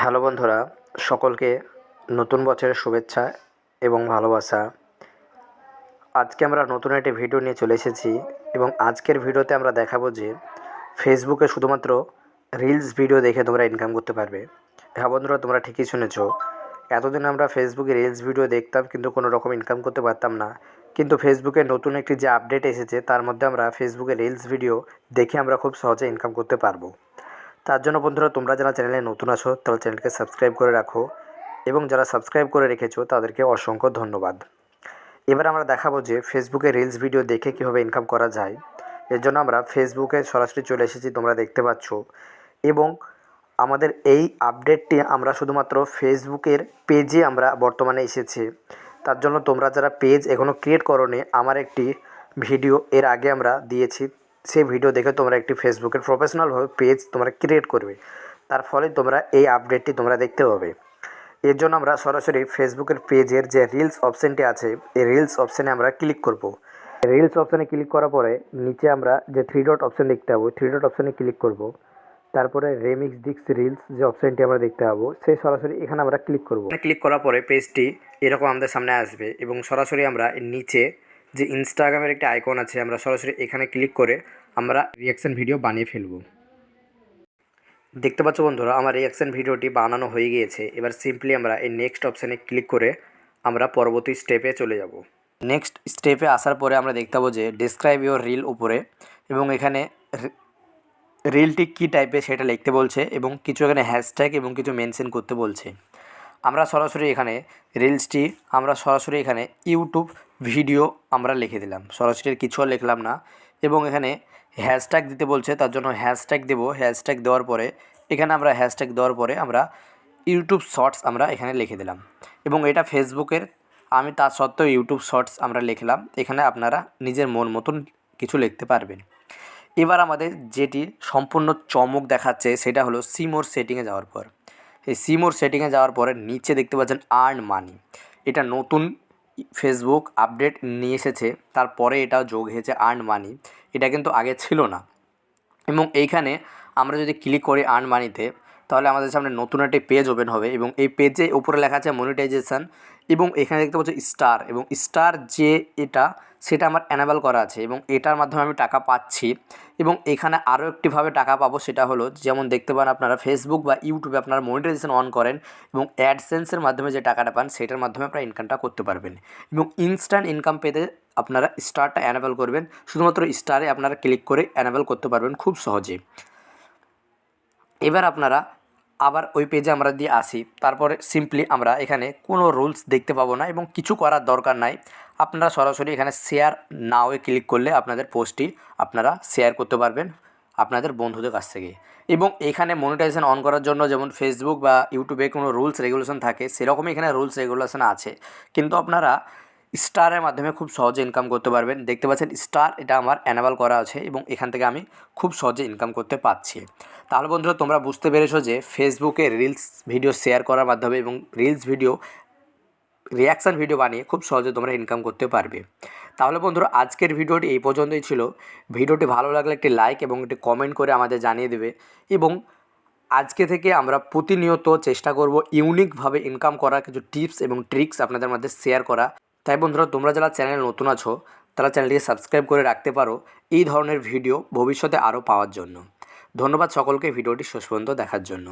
Hello বন্ধুরা, সকলকে নতুন বছরের শুভেচ্ছা এবং ভালোবাসা। আজকে আমরা নতুন একটি ভিডিও নিয়ে চলে এসেছি এবং আজকের ভিডিওতে আমরা দেখাবো যে ফেসবুকে শুধুমাত্র রিলস ভিডিও দেখে তোমরা ইনকাম করতে পারবে। হ্যাঁ বন্ধুরা, তোমরা ঠিকই শুনেছো। এতদিন আমরা ফেসবুকে রিলস ভিডিও দেখতাম কিন্তু কোনো রকম ইনকাম করতে পারতাম না। কিন্তু ফেসবুকে নতুন একটি যে আপডেট এসেছে তার মধ্যে আমরা ফেসবুকে রিলস ভিডিও দেখে আমরা খুব সহজে ইনকাম করতে পারবো। তার জন্য বন্ধুরা, তোমরা যারা চ্যানেলে নতুন আছো তারা চ্যানেলকে সাবস্ক্রাইব করে রাখো এবং যারা সাবস্ক্রাইব করে রেখেছো তাদেরকে অসংখ্য ধন্যবাদ। এবার আমরা দেখাবো যে ফেসবুকে রিলস ভিডিও দেখে কীভাবে ইনকাম করা যায়। এর জন্য আমরা ফেসবুকে সরাসরি চলে এসেছি, তোমরা দেখতে পাচ্ছ। এবং আমাদের এই আপডেটটি আমরা শুধুমাত্র ফেসবুকের পেজে আমরা বর্তমানে এসেছি। তার জন্য তোমরা যারা পেজ এখনও ক্রিয়েট করোনি, আমার একটি ভিডিও এর আগে আমরা দিয়েছি, সেই ভিডিও দেখে তোমরা একটি ফেসবুকের প্রফেশনালভাবে পেজ তোমরা ক্রিয়েট করবে। তার ফলে তোমরা এই আপডেটটি তোমরা দেখতে পাবে। এর জন্য আমরা সরাসরি ফেসবুকের পেজের যে রিলস অপশানটি আছে এই রিলস অপশানে আমরা ক্লিক করব। রিলস অপশানে ক্লিক করার পরে নিচে আমরা যে থ্রি ডট অপশান দেখতে পাবো, থ্রি ডট অপশানে ক্লিক করব। তারপরে রেমিক্স ডিক্স রিলস যে অপশানটি আমরা দেখতে পাবো, সেই সরাসরি এখানে আমরা ক্লিক করব। ক্লিক করার পরে পেজটি এরকম আমাদের সামনে আসবে এবং সরাসরি আমরা নিচে যে ইনস্টাগ্রামের একটি আইকন আছে, আমরা সরাসরি এখানে ক্লিক করে আমরা রিয়াকশান ভিডিও বানিয়ে ফেলব। দেখতে পাচ্ছ বন্ধুরা, আমার রিয়াকশান ভিডিওটি বানানো হয়ে গিয়েছে। এবার সিম্পলি আমরা এই নেক্সট অপশানে ক্লিক করে আমরা পরবর্তী স্টেপে চলে যাব। নেক্সট স্টেপে আসার পরে আমরা দেখতে পাবো যে ডিসক্রাইব ইউর রিল উপরে, এবং এখানে রিলটি কী টাইপের সেটা লিখতে বলছে এবং কিছু এখানে হ্যাশট্যাগ এবং কিছু মেনশন করতে বলছে। আমরা সরাসরি এখানে রিলসটি আমরা সরাসরি এখানে ইউটিউব ভিডিও আমরা লিখে দিলাম, সরাসরি কিছু আর লিখলাম না। এবং এখানে হ্যাশট্যাগ দিতে বলছে, তার জন্য হ্যাশট্যাগ দেব। হ্যাশট্যাগ দেওয়ার পরে এখানে আমরা হ্যাশট্যাগ দেওয়ার পরে আমরা ইউটিউব শর্টস আমরা এখানে লিখে দিলাম। এবং এটা ফেসবুকের, আমি তা সত্ত্বেও ইউটিউব শর্টস আমরা লিখলাম। এখানে আপনারা নিজের মন মতন কিছু লিখতে পারবেন। এবার আমাদের যেটি সম্পূর্ণ চমক দেখাচ্ছে সেটা হলো সি মোর সেটিংয়ে যাওয়ার পর। এই সি মোর সেটিংয়ে যাওয়ার পরে নিচে দেখতে পাচ্ছেন আর্ন মানি। এটা নতুন ফেসবুক আপডেট নিয়ে এসেছে, তারপরে এটাও যোগ হয়েছে আর্ন মানি। এটা কিন্তু আগে ছিল না। এবং এইখানে আমরা যদি ক্লিক করি আর্ন মানিতে, তাহলে আমাদের সামনে নতুন একটি পেজ ওপেন হবে এবং এই পেজে উপরে লেখা আছে মনিটাইজেশান। এবং এখানে দেখতে পাচ্ছি স্টার, এবং স্টার যে এটা সেটা আমার অ্যানেবল করা আছে এবং এটার মাধ্যমে আমি টাকা পাচ্ছি। এবং এখানে আরও একটিভাবে টাকা পাবো, সেটা হলো যেমন দেখতে পান আপনারা ফেসবুক বা ইউটিউবে আপনারা মনিটাইজেশান অন করেন এবং অ্যাডসেন্সের মাধ্যমে যে টাকাটা পান সেটার মাধ্যমে আপনারা ইনকামটা করতে পারবেন। এবং ইনস্ট্যান্ট ইনকাম পেতে আপনারা স্টারটা অ্যানেবল করবেন। শুধুমাত্র স্টারে আপনারা ক্লিক করে অ্যানেবল করতে পারবেন খুব সহজে। এবার আপনারা আবার ওই পেজে আমরা দিয়ে আসি। তারপরে সিম্পলি আমরা এখানে কোনো রুলস দেখতে পাবো না এবং কিছু করার দরকার নাই। আপনারা সরাসরি এখানে শেয়ার নাওয়ে ক্লিক করলে আপনাদের পোস্টটি আপনারা শেয়ার করতে পারবেন আপনাদের বন্ধুদের কাছ থেকে। এবং এখানে মনিটাইজেশন অন করার জন্য যেমন ফেসবুক বা ইউটিউবে কোনো রুলস রেগুলেশন থাকে, সেরকমই এখানে রুলস রেগুলেশন আছে। কিন্তু আপনারা স্টারের মাধ্যমে খুব সহজে ইনকাম করতে পারবেন। দেখতে পাচ্ছেন স্টার, এটা আমার অ্যানেবল করা আছে এবং এখান থেকে আমি খুব সহজে ইনকাম করতে পারছি। তাহলে বন্ধুরা, তোমরা বুঝতে পেরেছো যে ফেসবুকে রিলস ভিডিও শেয়ার করার মাধ্যমে এবং রিলস ভিডিও রিয়াকশান ভিডিও বানিয়ে খুব সহজে তোমরা ইনকাম করতে পারবে। তাহলে বন্ধুরা, আজকের ভিডিওটি এই পর্যন্তই ছিল। ভিডিওটি ভালো লাগলে একটি লাইক এবং একটি কমেন্ট করে আমাদের জানিয়ে দেবে। এবং আজকে থেকে আমরা প্রতিনিয়ত চেষ্টা করব ইউনিকভাবে ইনকাম করার কিছু টিপস এবং ট্রিক্স আপনাদের মধ্যে শেয়ার করা। তাই বন্ধুরা, তোমরা যারা চ্যানেলে নতুন আছো তারা চ্যানেলটিকে সাবস্ক্রাইব করে রাখতে পারো এই ধরনের ভিডিও ভবিষ্যতে আরও পাওয়ার জন্য। ধন্যবাদ সকলকে ভিডিওটি শেষ পর্যন্ত দেখার জন্য।